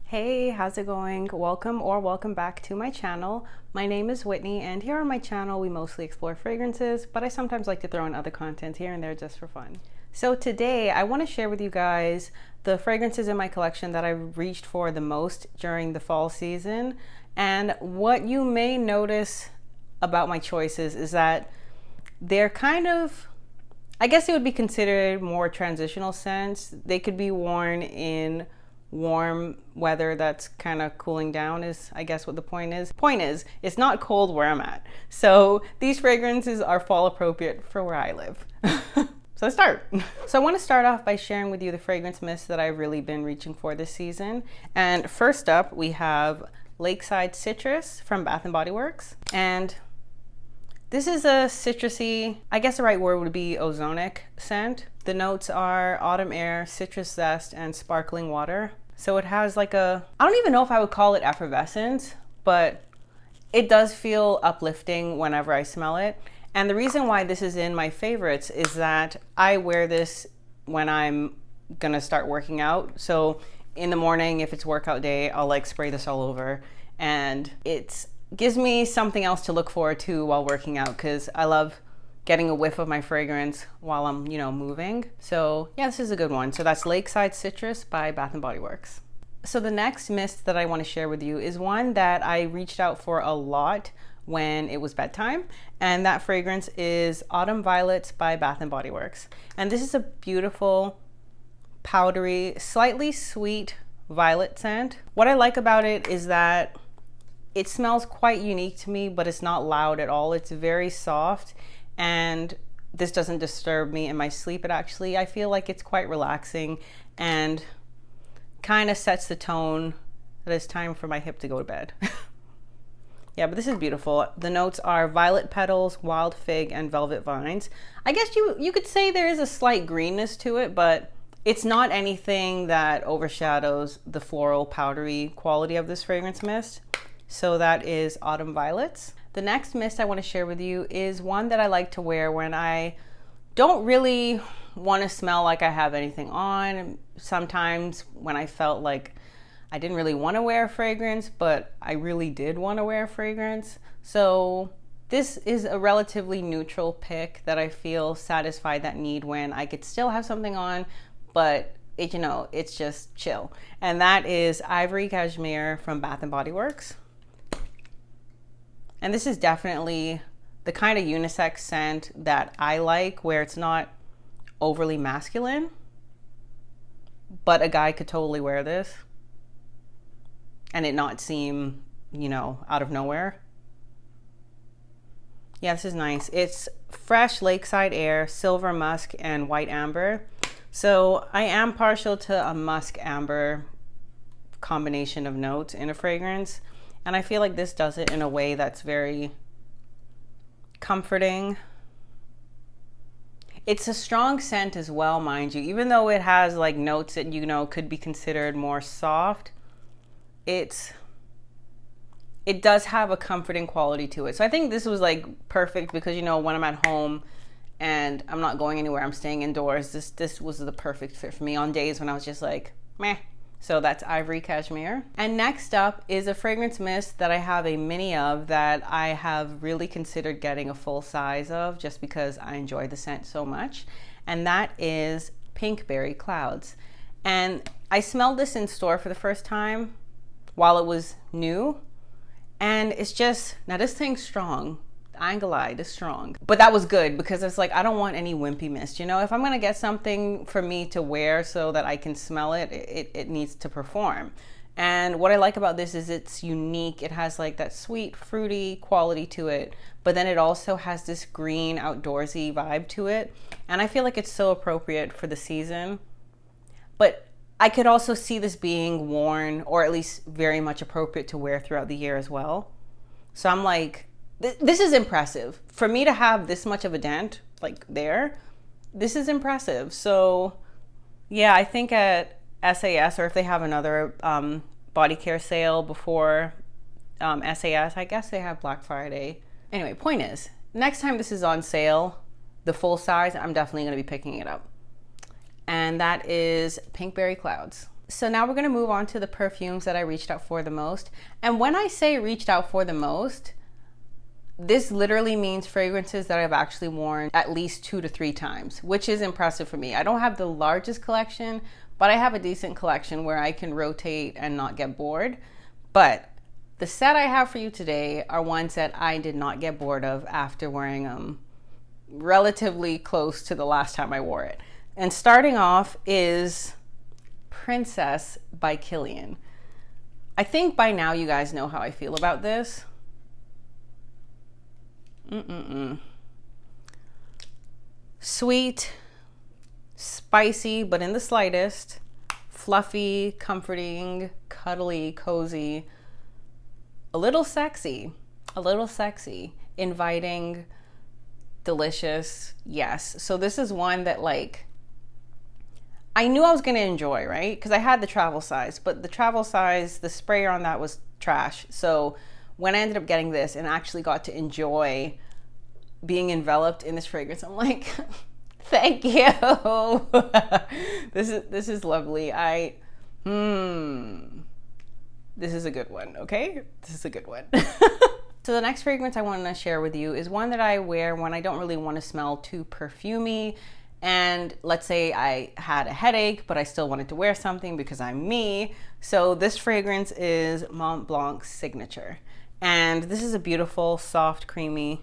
Hey, how's it going? Welcome back to my channel. My name is Whitney, and here on my channel we mostly explore fragrances, but I sometimes like to throw in other content here and there just for fun. So today I want to share with you guys the fragrances in my collection that I reached for the most during the fall season. And what you may notice about my choices is that they're kind of, I guess it would be considered more transitional scents. They could be worn in warm weather that's kind of cooling down is I guess what the point is. Point is, it's not cold where I'm at. So these fragrances are fall appropriate for where I live. So let's start. So I want to start off by sharing with you the fragrance mist that I've really been reaching for this season. And first up, we have Lakeside Citrus from Bath & Body Works. And this is a citrusy, I guess the right word would be ozonic scent. The notes are autumn air, citrus zest, and sparkling water. So it has like a, I don't even know if I would call it effervescence, but it does feel uplifting whenever I smell it. And the reason why this is in my favorites is that I wear this when I'm gonna start working out. So in the morning, if it's workout day, I'll like spray this all over, and it gives me something else to look forward to while working out, because I love getting a whiff of my fragrance while I'm, moving. So yeah, this is a good one. So that's Lakeside Citrus by Bath & Body Works. So the next mist that I want to share with you is one that I reached out for a lot when it was bedtime, and that fragrance is Autumn Violets by Bath & Body Works. And this is a beautiful, powdery, slightly sweet violet scent. What I like about it is that it smells quite unique to me, but it's not loud at all. It's very soft, and this doesn't disturb me in my sleep. It actually, I feel like it's quite relaxing and kind of sets the tone that it's time for my hip to go to bed. Yeah, but this is beautiful. The notes are violet petals, wild fig, and velvet vines. I guess you could say there is a slight greenness to it, but it's not anything that overshadows the floral powdery quality of this fragrance mist. So that is Autumn Violets. The next mist I want to share with you is one that I like to wear when I don't really want to smell like I have anything on. Sometimes when I felt like I didn't really want to wear a fragrance, but I really did want to wear a fragrance. So this is a relatively neutral pick that I feel satisfied that need when I could still have something on, but it's just chill. And that is Ivory Cashmere from Bath & Body Works. And this is definitely the kind of unisex scent that I like, where it's not overly masculine, but a guy could totally wear this and it not seem, out of nowhere. Yeah, this is nice. It's fresh lakeside air, silver musk, and white amber. So I am partial to a musk amber combination of notes in a fragrance. And I feel like this does it in a way that's very comforting. It's a strong scent as well, mind you. Even though it has like notes that, could be considered more soft, it does have a comforting quality to it. So I think this was like perfect because, when I'm at home and I'm not going anywhere, I'm staying indoors, this was the perfect fit for me on days when I was just like, meh. So that's Ivory Cashmere. And next up is a fragrance mist that I have a mini of that I have really considered getting a full size of just because I enjoy the scent so much. And that is Pinkberry Clouds. And I smelled this in store for the first time while it was new. And it's just, now this thing's strong. I ain't gonna lie, it's strong. But that was good because it's like, I don't want any wimpy mist. If I'm gonna get something for me to wear so that I can smell it, it needs to perform. And what I like about this is it's unique. It has like that sweet, fruity quality to it, but then it also has this green, outdoorsy vibe to it. And I feel like it's so appropriate for the season. But I could also see this being worn, or at least very much appropriate to wear throughout the year as well. So I'm like, this is impressive. For me to have this much of a dent, this is impressive. So yeah, I think at SAS, or if they have another body care sale before SAS, I guess they have Black Friday. Anyway, point is, next time this is on sale, the full size, I'm definitely gonna be picking it up. And that is Pinkberry Clouds. So now we're gonna move on to the perfumes that I reached out for the most. And when I say reached out for the most, this literally means fragrances that I've actually worn at least 2 to 3 times, which is impressive for me. I don't have the largest collection, but I have a decent collection where I can rotate and not get bored. But the set I have for you today are ones that I did not get bored of after wearing them relatively close to the last time I wore it. And starting off is Princess by Kilian. I think by now you guys know how I feel about this. Sweet, spicy, but in the slightest, fluffy, comforting, cuddly, cozy, a little sexy, inviting, delicious. Yes. So this is one that like I knew I was going to enjoy, right? Because I had the travel size, but the travel size, the sprayer on that was trash. So when I ended up getting this and actually got to enjoy being enveloped in this fragrance, I'm like, thank you. This is lovely. This is a good one, okay? This is a good one. So the next fragrance I want to share with you is one that I wear when I don't really want to smell too perfumey. And let's say I had a headache, but I still wanted to wear something because I'm me. So this fragrance is Montblanc's Signature. And this is a beautiful, soft, creamy,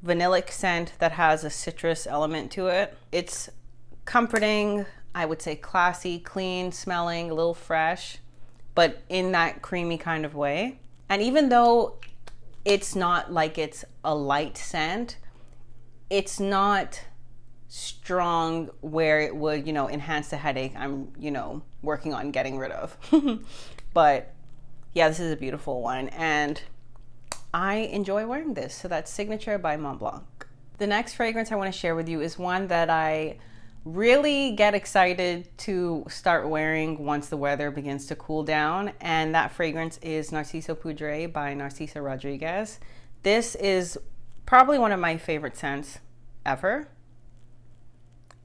vanillic scent that has a citrus element to it. It's comforting, I would say classy, clean smelling, a little fresh, but in that creamy kind of way. And even though it's not like it's a light scent, it's not strong where it would, enhance the headache I'm, working on getting rid of. But yeah, this is a beautiful one and I enjoy wearing this. So that's Signature by Montblanc. The next fragrance I want to share with you is one that I really get excited to start wearing once the weather begins to cool down. And that fragrance is Narciso Poudree by Narciso Rodriguez. This is probably one of my favorite scents ever.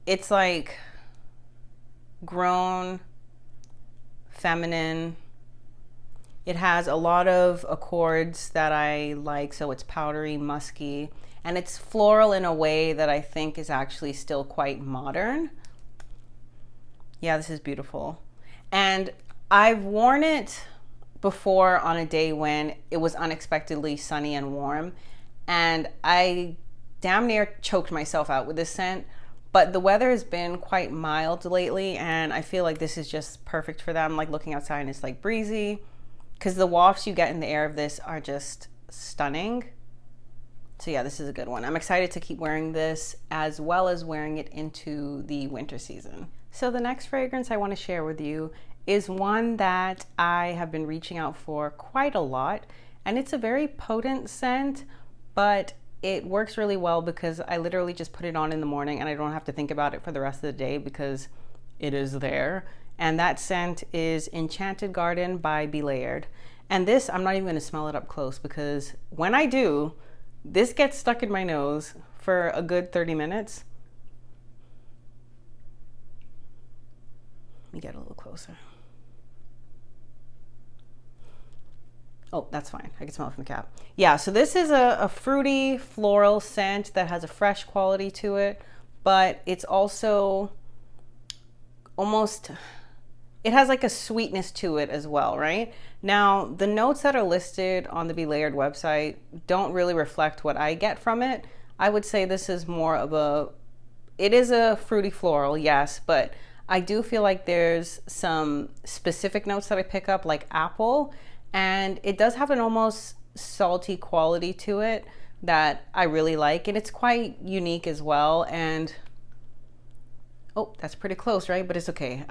It's like grown, feminine. It has a lot of accords that I like, so it's powdery, musky, and it's floral in a way that I think is actually still quite modern. Yeah, this is beautiful. And I've worn it before on a day when it was unexpectedly sunny and warm, and I damn near choked myself out with this scent. But the weather has been quite mild lately, and I feel like this is just perfect for them. Like looking outside and it's like breezy, because the wafts you get in the air of this are just stunning. So yeah, this is a good one. I'm excited to keep wearing this as well as wearing it into the winter season. So the next fragrance I want to share with you is one that I have been reaching out for quite a lot, and it's a very potent scent, but it works really well because I literally just put it on in the morning and I don't have to think about it for the rest of the day because it is there. And that scent is Enchanted Garden by Be Layered. And this, I'm not even gonna smell it up close because when I do, this gets stuck in my nose for a good 30 minutes. Let me get a little closer. Oh, that's fine. I can smell it from the cap. Yeah, so this is a fruity floral scent that has a fresh quality to it, but it's also almost, it has like a sweetness to it as well, right? Now, the notes that are listed on the Be Layered website don't really reflect what I get from it. I would say this is more of it is a fruity floral, yes, but I do feel like there's some specific notes that I pick up like apple, and it does have an almost salty quality to it that I really like, and it's quite unique as well. And oh, that's pretty close, right? But it's okay.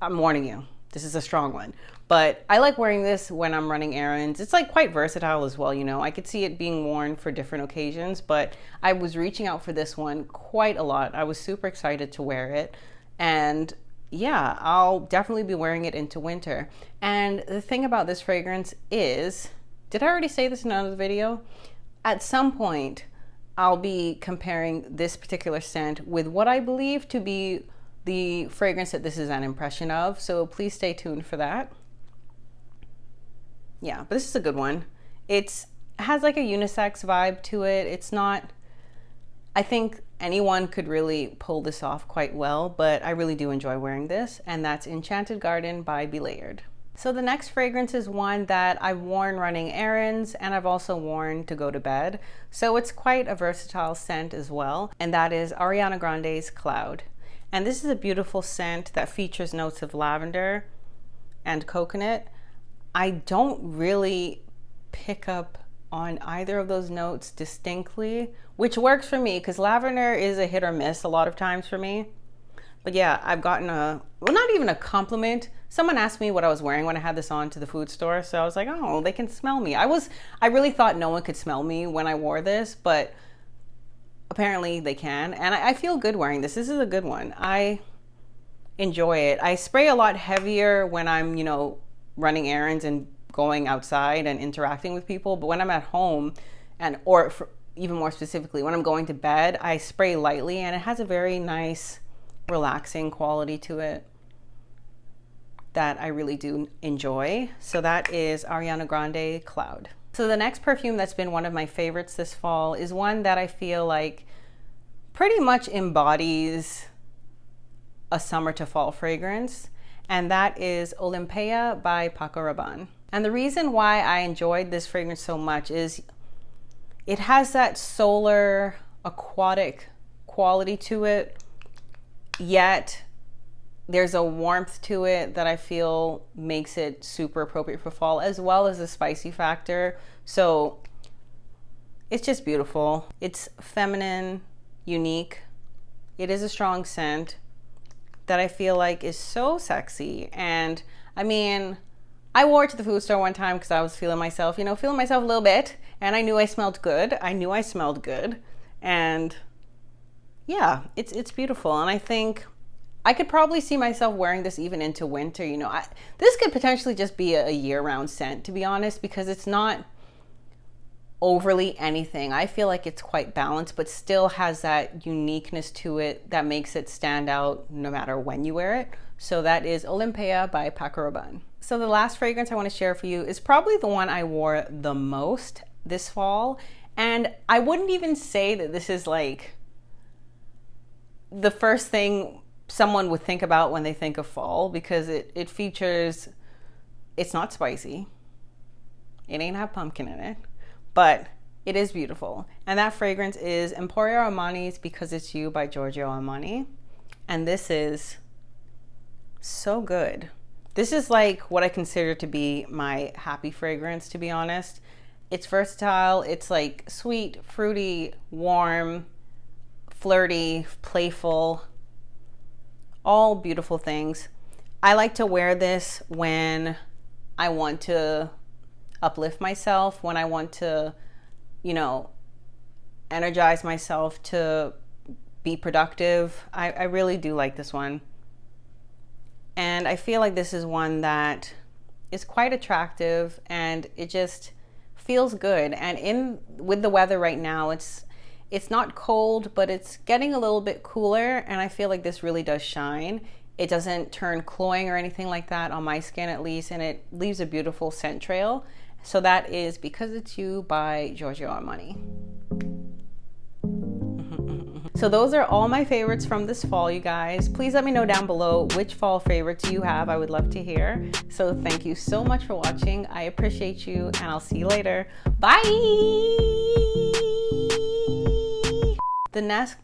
I'm warning you, this is a strong one, but I like wearing this when I'm running errands. It's like quite versatile as well, I could see it being worn for different occasions, but I was reaching out for this one quite a lot. I was super excited to wear it, and yeah, I'll definitely be wearing it into winter. And the thing about this fragrance is, did I already say this in another video? At some point, I'll be comparing this particular scent with what I believe to be the fragrance that this is an impression of. So please stay tuned for that. Yeah, but this is a good one. It has like a unisex vibe to it. It's not, I think anyone could really pull this off quite well, but I really do enjoy wearing this, and that's Enchanted Garden by Belayered. So the next fragrance is one that I've worn running errands, and I've also worn to go to bed. So it's quite a versatile scent as well, and that is Ariana Grande's Cloud. And this is a beautiful scent that features notes of lavender and coconut. I don't really pick up on either of those notes distinctly, which works for me because lavender is a hit or miss a lot of times for me. But yeah, I've gotten well, not even a compliment. Someone asked me what I was wearing when I had this on to the food store. So I was like, oh, they can smell me. I really thought no one could smell me when I wore this, but apparently they can. And I feel good wearing this. This is a good one. I enjoy it. I spray a lot heavier when I'm, you know, running errands and going outside and interacting with people. But when I'm at home, even more specifically, when I'm going to bed, I spray lightly, and it has a very nice, relaxing quality to it that I really do enjoy. So that is Ariana Grande Cloud. So the next perfume that's been one of my favorites this fall is one that I feel like pretty much embodies a summer to fall fragrance, and that is Olympéa by Paco Rabanne. And the reason why I enjoyed this fragrance so much is it has that solar, aquatic quality to it, yet there's a warmth to it that I feel makes it super appropriate for fall, as well as the spicy factor. So it's just beautiful. It's feminine, unique. It is a strong scent that I feel like is so sexy. And I mean, I wore it to the food store one time because I was feeling myself, you know, feeling myself a little bit, and I knew I smelled good. I knew I smelled good. And yeah, it's beautiful. And I think I could probably see myself wearing this even into winter. You know, this could potentially just be a year-round scent, to be honest, because it's not overly anything. I feel like it's quite balanced, but still has that uniqueness to it that makes it stand out no matter when you wear it. So that is Olympéa by Paco Rabanne. So the last fragrance I want to share for you is probably the one I wore the most this fall. And I wouldn't even say that this is like the first thing someone would think about when they think of fall, because it features, it's not spicy. It ain't have pumpkin in it, but it is beautiful. And that fragrance is Emporio Armani's Because It's You by Giorgio Armani. And this is so good. This is like what I consider to be my happy fragrance, to be honest. It's versatile. It's like sweet, fruity, warm, flirty, playful, all beautiful things. I like to wear this when I want to uplift myself, when I want to, you know, energize myself to be productive. I really do like this one. And I feel like this is one that is quite attractive, and it just feels good. And with the weather right now, it's not cold, but it's getting a little bit cooler, and I feel like this really does shine. It doesn't turn cloying or anything like that on my skin, at least, and it leaves a beautiful scent trail. So that is Because It's You by Giorgio Armani. So those are all my favorites from this fall, you guys. Please let me know down below which fall favorites you have. I would love to hear. So thank you so much for watching. I appreciate you, and I'll see you later. Bye! The next